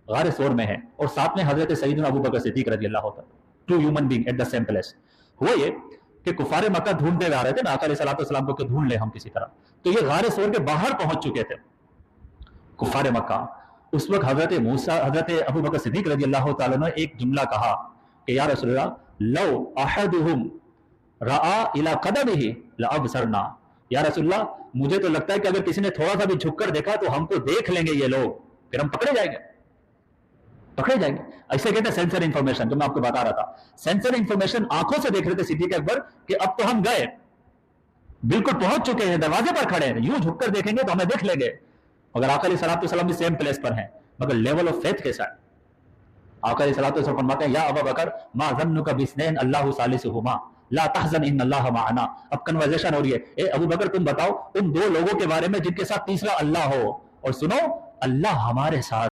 गार सोर में है और साथ में हजरत सईदना अबू बकर सिद्दीक रज़ियल्लाहु अन्हु, to human being at the same place. हुआ ये कि कुफारे मक्का ढूंढते आ रहे थे ना आका अलैहिस्सलातु वस्सलाम को, ढूंढ ले हम किसी तरह। तो ये गार सोर के बाहर पहुंच चुके थे कुफारे मक्का। उस वक्त हजरत अबू बकर सिद्दीक रज़ियल्लाहु ताला ने एक जुमला कहा कि या रसूलल्लाह, लौ अहदुहुम रआ इला कदमिही लअबसरना। या रसूलल्लाह, मुझे तो लगता है कि अगर किसी ने थोड़ा सा भी झुककर देखा तो हमको देख लेंगे ये लोग, फिर हम पकड़े जाएंगे। ऐसे कहते हैं सेंसर इंफॉर्मेशन, जो मैं आपको बता रहा था। सेंसर इंफॉर्मेशन आंखों से देख रहे थे सिद्दीक अकबर कि अब तो हम गए, बिल्कुल पहुंच चुके हैं, दरवाजे पर खड़े हैं, यूं झुककर देखेंगे तो हमें देख लेंगे। मगर आका अलैहिस्सलातु वस्सलाम भी सेम प्लेस पर हैं, मगर लेवल ऑफ फेथ के साथ। आका अलैहिस्सलातु वस्सलाम फरमाते हैं, या अबू बकर मा ज़न्नुका बिस्नैन अल्लाहु सालिसुहुमा ला तहज़न इन्नल्लाह माअना। अब कन्वर्सेशन हो रही है, ए अबू बकर तुम बताओ उन दो लोगों के बारे में जिनके साथ तीसरा अल्लाह हो, और सुनो अल्लाह हमारे साथ